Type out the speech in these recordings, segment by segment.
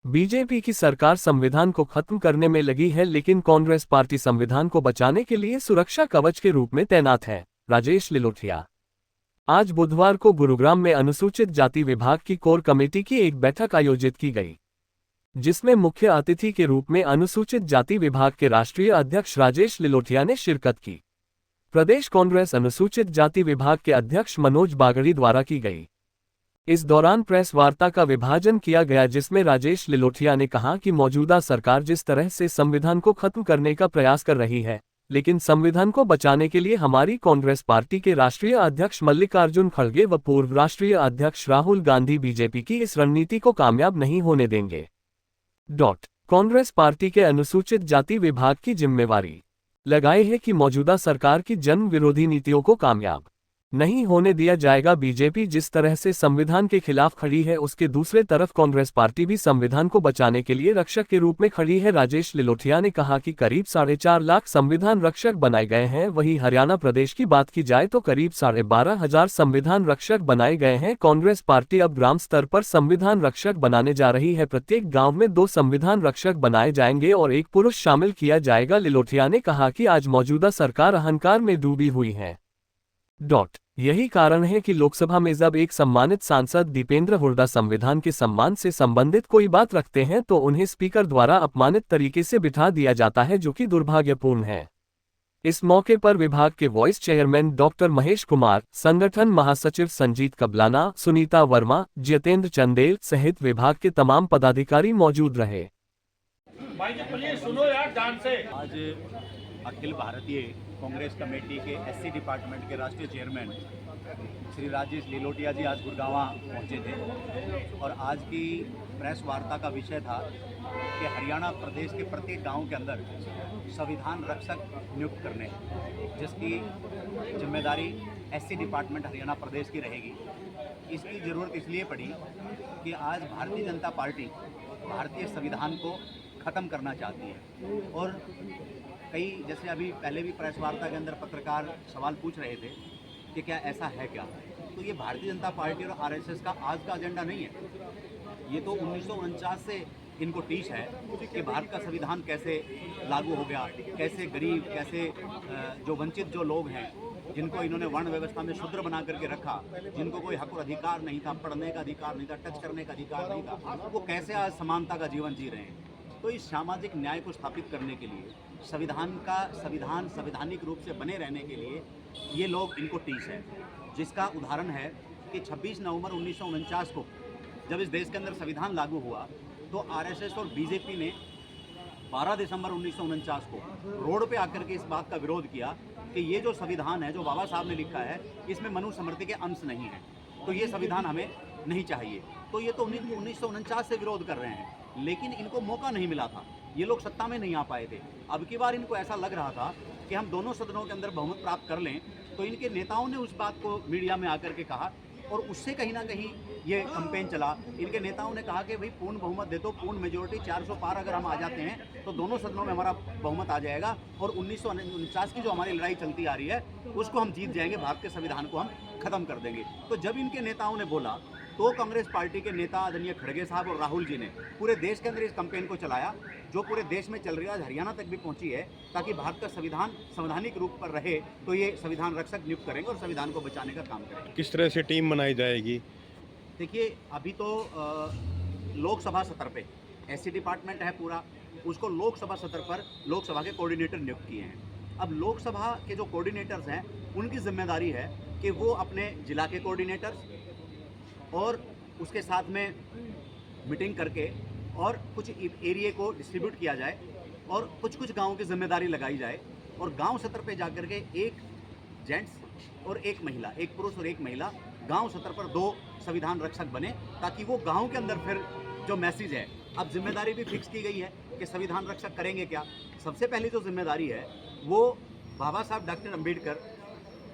BJP की सरकार संविधान को खत्म करने में लगी है, लेकिन कांग्रेस पार्टी संविधान को बचाने के लिए सुरक्षा कवच के रूप में तैनात है। राजेश लिलोथिया। आज बुधवार को गुरुग्राम में अनुसूचित जाति विभाग की कोर कमेटी की एक बैठक आयोजित की गई, जिसमें मुख्य अतिथि के रूप में अनुसूचित जाति विभाग के राष्ट्रीय अध्यक्ष राजेश लिलोथिया ने शिरकत की। प्रदेश कांग्रेस अनुसूचित जाति विभाग के अध्यक्ष मनोज बागड़ी द्वारा की गई। इस दौरान प्रेस वार्ता का विभाजन किया गया, जिसमें राजेश लिलोथिया ने कहा कि मौजूदा सरकार जिस तरह से संविधान को खत्म करने का प्रयास कर रही है, लेकिन संविधान को बचाने के लिए हमारी कांग्रेस पार्टी के राष्ट्रीय अध्यक्ष मल्लिकार्जुन खड़गे व पूर्व राष्ट्रीय अध्यक्ष राहुल गांधी बीजेपी की इस रणनीति को कामयाब नहीं होने देंगे। कांग्रेस पार्टी के अनुसूचित जाति विभाग की जिम्मेवारी लगाई है कि मौजूदा सरकार की जन विरोधी नीतियों को कामयाब नहीं होने दिया जाएगा। बीजेपी जिस तरह से संविधान के खिलाफ खड़ी है, उसके दूसरे तरफ कांग्रेस पार्टी भी संविधान को बचाने के लिए रक्षक के रूप में खड़ी है। राजेश लिलोथिया ने कहा कि करीब 4.5 लाख संविधान रक्षक बनाए गए हैं। वहीं हरियाणा प्रदेश की बात की जाए तो करीब 12,500 संविधान रक्षक बनाए गए हैं। कांग्रेस पार्टी अब ग्राम स्तर पर संविधान रक्षक बनाने जा रही है। प्रत्येक गाँव में 2 संविधान रक्षक बनाए जाएंगे और 1 पुरुष शामिल किया जाएगा। लिलोथिया ने कहा कि आज मौजूदा सरकार अहंकार में डूबी हुई है। यही कारण है कि लोकसभा में जब एक सम्मानित सांसद दीपेंद्र हुड्डा संविधान के सम्मान से संबंधित कोई बात रखते हैं तो उन्हें स्पीकर द्वारा अपमानित तरीके से बिठा दिया जाता है, जो कि दुर्भाग्यपूर्ण है। इस मौके पर विभाग के vice chairman doctor Mahesh Kumar, संगठन महासचिव संजीत कबलाना, सुनीता वर्मा, जितेंद्र चंदेल सहित विभाग के तमाम पदाधिकारी मौजूद रहे। भाई जी प्लीज सुनो यार ध्यान से। आज अखिल भारतीय कांग्रेस कमेटी के एससी डिपार्टमेंट के राष्ट्रीय चेयरमैन श्री राजेश लिलोथिया जी आज गुड़गांव पहुंचे थे और आज की प्रेस वार्ता का विषय था कि हरियाणा प्रदेश के प्रत्येक गांव के अंदर संविधान रक्षक नियुक्त करने, जिसकी जिम्मेदारी एससी डिपार्टमेंट हरियाणा प्रदेश की रहेगी। इसकी ज़रूरत इसलिए पड़ी कि आज भारतीय जनता पार्टी भारतीय संविधान को ख़त्म करना चाहती है और कई जैसे अभी पहले भी प्रेस वार्ता के अंदर पत्रकार सवाल पूछ रहे थे कि क्या ऐसा है क्या, तो ये भारतीय जनता पार्टी और आरएसएस का आज का एजेंडा नहीं है। ये तो 1949 से इनको टीच है कि भारत का संविधान कैसे लागू हो गया, कैसे गरीब, कैसे जो वंचित जो लोग हैं, जिनको इन्होंने वर्ण व्यवस्था में शूद्र बना करके रखा, जिनको कोई हक और अधिकार नहीं था, पढ़ने का अधिकार नहीं था, टच करने का अधिकार नहीं था, वो कैसे आज समानता का जीवन जी रहे हैं। तो इस सामाजिक न्याय को स्थापित करने के लिए संविधान संवैधानिक रूप से बने रहने के लिए ये लोग इनको टीच है, जिसका उदाहरण है कि 26 नवंबर 1949 को जब इस देश के अंदर संविधान लागू हुआ तो आरएसएस और बीजेपी ने 12 दिसंबर 1949 को रोड पे आकर के इस बात का विरोध किया कि ये जो संविधान है, जो बाबा साहब ने लिखा है, इसमें मनुस्मृति के अंश नहीं है, तो ये संविधान हमें नहीं चाहिए। तो ये तो 1949 से विरोध कर रहे हैं, लेकिन इनको मौका नहीं मिला था, ये लोग सत्ता में नहीं आ पाए थे। अब की बार इनको ऐसा लग रहा था कि हम दोनों सदनों के अंदर बहुमत प्राप्त कर लें, तो इनके नेताओं ने उस बात को मीडिया में आकर के कहा और उससे कहीं ना कहीं ये कैंपेन चला। इनके नेताओं ने कहा कि भाई पूर्ण बहुमत दे दो, पूर्ण मेजोरिटी 400 पार अगर हम आ जाते हैं तो दोनों सदनों में हमारा बहुमत आ जाएगा और 1949 की जो हमारी लड़ाई चलती आ रही है उसको हम जीत जाएंगे, भारत के संविधान को हम खत्म कर देंगे। तो जब इनके नेताओं ने बोला तो कांग्रेस पार्टी के नेता आदरणीय खड़गे साहब और राहुल जी ने पूरे देश के अंदर इस कैंपेन को चलाया, जो पूरे देश में चल रही है, आज हरियाणा तक भी पहुंची है, ताकि भारत का संविधान संवैधानिक रूप पर रहे। तो ये संविधान रक्षक नियुक्त करेंगे और संविधान को बचाने का काम करेंगे। किस तरह से टीम बनाई जाएगी? देखिए, अभी तो लोकसभा सत्र पे एससी डिपार्टमेंट है पूरा, उसको लोकसभा सत्र पर लोकसभा के कोऑर्डिनेटर नियुक्त किए हैं। अब लोकसभा के जो कोऑर्डिनेटर्स हैं उनकी जिम्मेदारी है कि वो अपने जिला के कोऑर्डिनेटर्स और उसके साथ में मीटिंग करके और कुछ एरिया को डिस्ट्रीब्यूट किया जाए और कुछ गांवों की जिम्मेदारी लगाई जाए और गांव सत्र पे जाकर के एक जेंट्स और एक महिला, एक पुरुष और एक महिला गांव सत्र पर 2 संविधान रक्षक बने, ताकि वो गांव के अंदर फिर जो मैसेज है, अब जिम्मेदारी भी फिक्स की गई है कि संविधान रक्षक करेंगे क्या। सबसे पहली जो जिम्मेदारी है वो बाबा साहब डॉक्टर अम्बेडकर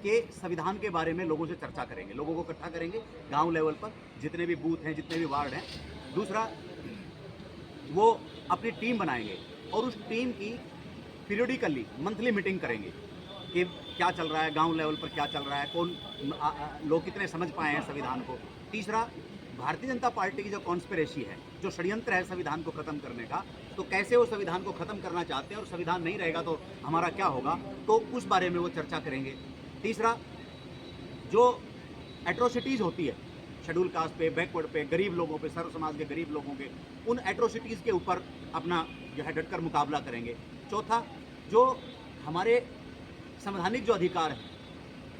के संविधान के बारे में लोगों से चर्चा करेंगे, लोगों को इकट्ठा करेंगे गांव लेवल पर, जितने भी बूथ हैं, जितने भी वार्ड हैं। दूसरा, वो अपनी टीम बनाएंगे और उस टीम की पीरियडिकली मंथली मीटिंग करेंगे कि क्या चल रहा है गांव लेवल पर, क्या चल रहा है, कौन लोग कितने समझ पाए हैं संविधान को। तीसरा, भारतीय जनता पार्टी की जो कॉन्स्पिरेसी है जो षड्यंत्र है संविधान को खत्म करने का, तो कैसे वो संविधान को खत्म करना चाहते हैं और संविधान नहीं रहेगा तो हमारा क्या होगा, तो उस बारे में वो चर्चा करेंगे। तीसरा, जो एट्रोसिटीज़ होती है शेड्यूल कास्ट पे, बैकवर्ड पे, गरीब लोगों पे, सर्व समाज के गरीब लोगों के, उन एट्रोसिटीज़ के ऊपर अपना जो है डटकर मुकाबला करेंगे। चौथा, जो हमारे संवैधानिक जो अधिकार हैं,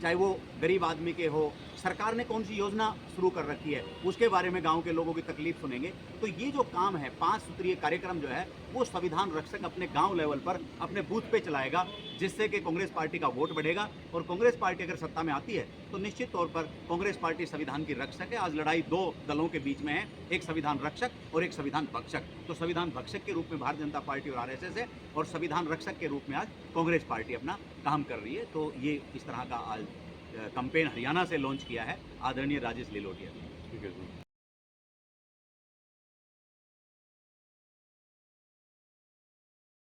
चाहे वो गरीब आदमी के हो, सरकार ने कौन सी योजना शुरू कर रखी है उसके बारे में गांव के लोगों की तकलीफ सुनेंगे। तो ये जो काम है 5 सूत्रीय कार्यक्रम जो है वो संविधान रक्षक अपने गांव लेवल पर अपने बूथ पे चलाएगा, जिससे कि कांग्रेस पार्टी का वोट बढ़ेगा। और कांग्रेस पार्टी अगर सत्ता में आती है तो निश्चित तौर पर कांग्रेस पार्टी संविधान की रक्षक है। आज लड़ाई 2 दलों के बीच में है, एक संविधान रक्षक और एक संविधान भक्षक। तो संविधान भक्षक के रूप में भारतीय जनता पार्टी और आरएसएस है, और संविधान रक्षक के रूप में आज कांग्रेस पार्टी अपना काम कर रही है। तो ये इस तरह का आज कैंपेन हरियाणा से लॉन्च किया है आदरणीय राजेश लिलोटिया ने। ठीक है सर।